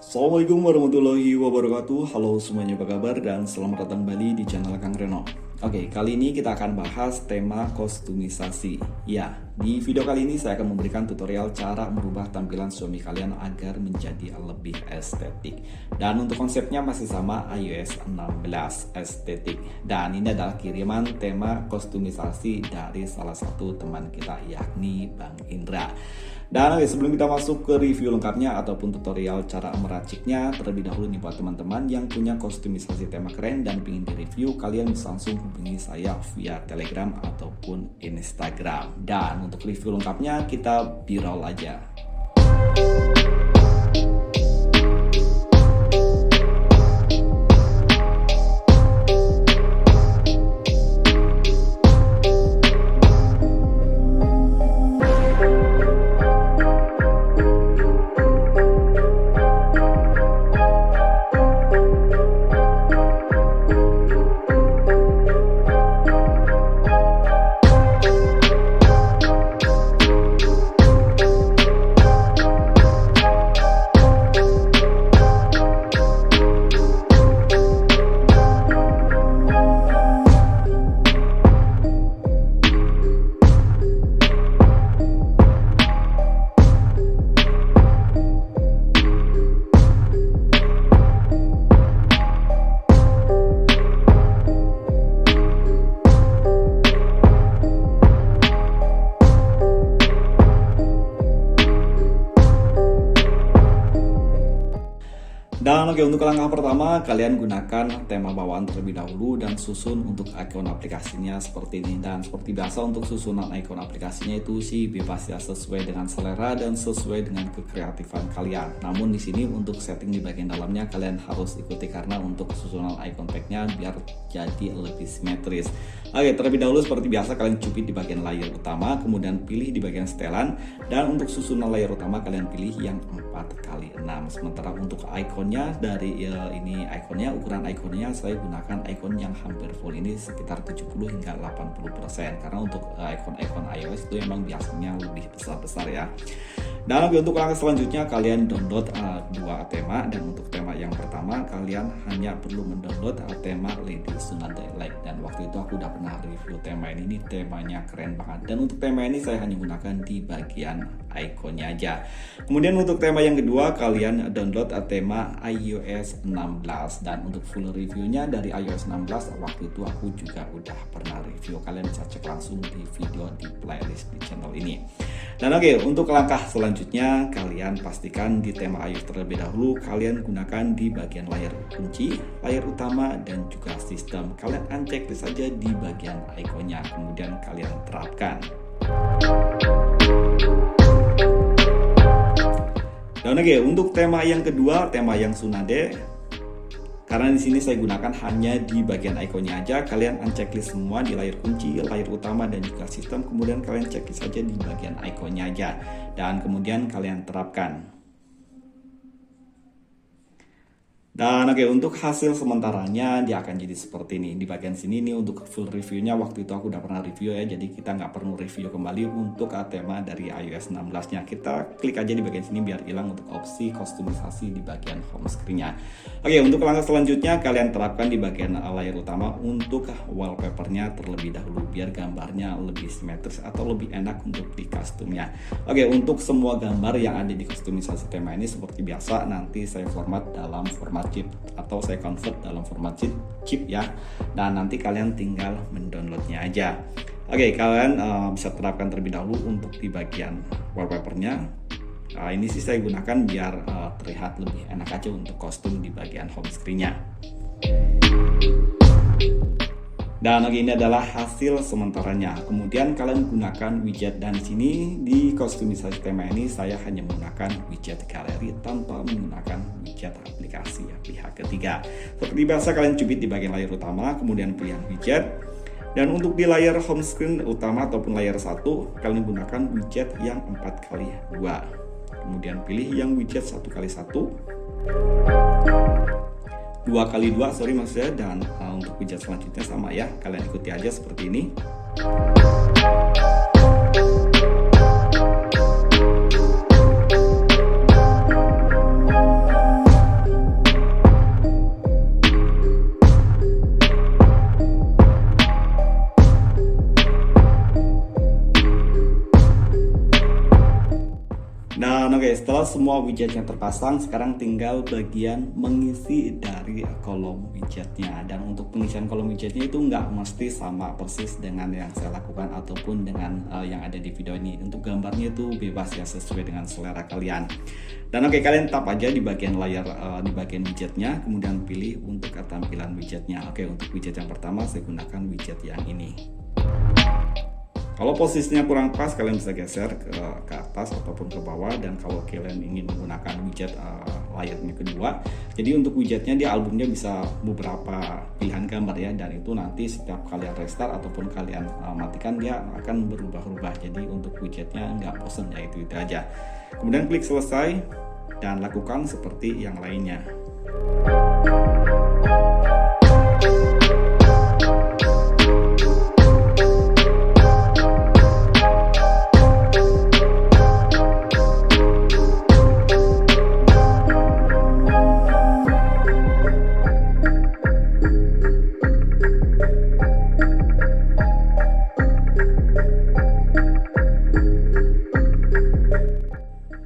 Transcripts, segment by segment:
Assalamualaikum warahmatullahi wabarakatuh. Halo semuanya, apa kabar? Dan selamat datang kembali di channel Kang Reno. Oke, kali ini kita akan bahas tema kostumisasi. Ya, di video kali ini saya akan memberikan tutorial cara merubah tampilan suami kalian agar menjadi lebih estetik. Dan untuk konsepnya masih sama, iOS 16 estetik. Dan ini adalah kiriman tema kostumisasi dari salah satu teman kita, yakni Bang Indra. Dan sebelum kita masuk ke review lengkapnya ataupun tutorial cara meraciknya, terlebih dahulu nih buat teman-teman yang punya kostumisasi tema keren dan ingin di-review, kalian bisa langsung hubungi saya via Telegram ataupun Instagram. Dan untuk review lengkapnya kita viral aja. Dan oke, untuk langkah pertama, kalian gunakan tema bawaan terlebih dahulu dan susun untuk ikon aplikasinya seperti ini. Dan seperti biasa untuk susunan ikon aplikasinya itu sih bebas ya, sesuai dengan selera dan sesuai dengan kekreatifan kalian. Namun di sini untuk setting di bagian dalamnya kalian harus ikuti karena untuk susunan icon tag-nya biar jadi lebih simetris. Oke, terlebih dahulu seperti biasa kalian cubit di bagian layer utama, kemudian pilih di bagian setelan, dan untuk susunan layer utama kalian pilih yang 4x6. Sementara untuk ikonnya dari ini ikonnya, ukuran ikonnya saya gunakan ikon yang hampir full, ini sekitar 70 hingga 80%, karena untuk ikon-ikon iOS itu emang biasanya lebih besar-besar ya. Dan untuk langkah selanjutnya kalian download dua tema, dan untuk tema yang pertama kalian hanya perlu mendownload tema Lady Tsunade Like, dan waktu itu aku udah pernah review tema ini temanya keren banget. Dan untuk tema ini saya hanya gunakan di bagian ikonnya aja. Kemudian untuk tema yang kedua kalian download tema iOS 16, dan untuk full reviewnya dari iOS 16 waktu itu aku juga udah pernah review, kalian bisa cek langsung di video di playlist di channel ini. Dan oke, untuk langkah selanjutnya kalian pastikan di tema iOS terlebih dahulu kalian gunakan di bagian layar kunci, layar utama, dan juga sistem. Kalian uncheck saja di bagian ikonnya, kemudian kalian terapkan. Dan oke, untuk tema yang kedua, tema yang Tsunade, karena di sini saya gunakan hanya di bagian ikonnya aja, kalian unchecklist semua di layar kunci, layar utama, dan juga sistem, kemudian kalian checklist saja di bagian ikonnya aja, dan kemudian kalian terapkan. Dan oke, untuk hasil sementaranya dia akan jadi seperti ini. Di bagian sini nih untuk full reviewnya waktu itu aku udah pernah review ya, jadi kita nggak perlu review kembali untuk tema dari iOS 16 nya. Kita klik aja di bagian sini biar hilang untuk opsi kostumisasi di bagian home screen-nya. Oke, untuk langkah selanjutnya kalian terapkan di bagian layar utama untuk wallpapernya terlebih dahulu biar gambarnya lebih simetris atau lebih enak untuk di custom-nya. Oke, untuk semua gambar yang ada di kostumisasi tema ini seperti biasa nanti saya format dalam format chip atau saya convert dalam format chip ya, dan nanti kalian tinggal mendownloadnya aja. Oke, kalian bisa terapkan terlebih dahulu untuk di bagian wallpapernya. Ini sih saya gunakan biar terlihat lebih enak aja untuk kostum di bagian home screen-nya. Dan oke, ini adalah hasil sementaranya. Kemudian kalian gunakan widget, dan di sini di kostumisasi tema ini saya hanya menggunakan widget galeri tanpa menggunakan widget aplikasi ya, pihak ketiga. Seperti biasa kalian cubit di bagian layar utama, kemudian pilihan widget. Dan untuk di layar home screen utama ataupun layar 1, kalian gunakan widget yang 4x2. Kemudian pilih yang widget 1x1. 2x2 maksudnya, dan untuk widget selanjutnya sama ya, kalian ikuti aja seperti ini. Oke, setelah semua widgetnya terpasang, sekarang tinggal bagian mengisi dari kolom widgetnya. Dan untuk pengisian kolom widgetnya itu nggak mesti sama persis dengan yang saya lakukan ataupun dengan yang ada di video ini. Untuk gambarnya itu bebas ya, sesuai dengan selera kalian. Dan oke, kalian tap aja di bagian layar, di bagian widgetnya, kemudian pilih untuk tampilan widgetnya. Oke, untuk widget yang pertama saya gunakan widget yang ini. Kalau posisinya kurang pas, kalian bisa geser ke atas ataupun ke bawah. Dan kalau kalian ingin menggunakan widget layarnya kedua, jadi untuk widgetnya di albumnya bisa beberapa pilihan gambar ya, dan itu nanti setiap kalian restart ataupun kalian matikan dia akan berubah-ubah. Jadi untuk widgetnya nggak bosan ya, itu aja. Kemudian klik selesai dan lakukan seperti yang lainnya.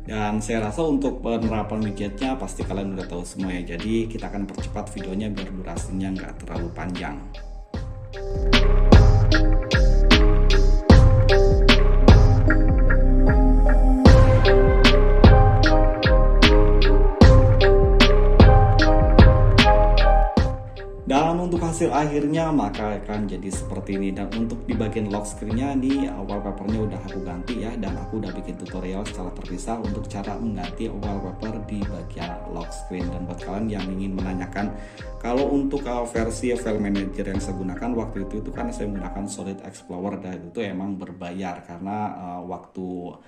Dan saya rasa untuk penerapan widgetnya pasti kalian udah tahu semua ya. Jadi kita akan percepat videonya biar durasinya nggak terlalu panjang. Dan untuk hasil akhirnya maka akan jadi seperti ini. Dan untuk di bagian lock screen-nya nih, wallpapernya udah aku ganti ya, dan aku udah bikin tutorial secara terpisah untuk cara mengganti wallpaper di bagian lock screen. Dan buat kalian yang ingin menanyakan, kalau untuk versi file manager yang saya gunakan waktu itu kan saya menggunakan Solid Explorer, dan itu emang berbayar karena waktu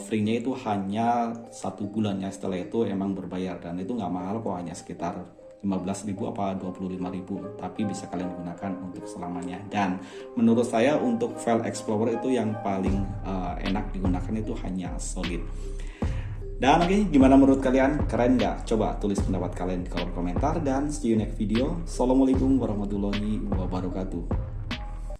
free-nya itu hanya 1 bulan ya. Setelah itu emang berbayar, dan itu nggak mahal kok, hanya sekitar 15.000 apa 25.000, tapi bisa kalian gunakan untuk selamanya. Dan menurut saya untuk file explorer itu yang paling enak digunakan itu hanya Solid. Dan oke, gimana menurut kalian? Keren nggak? Coba tulis pendapat kalian di kolom komentar, dan see you next video. Assalamualaikum warahmatullahi wabarakatuh.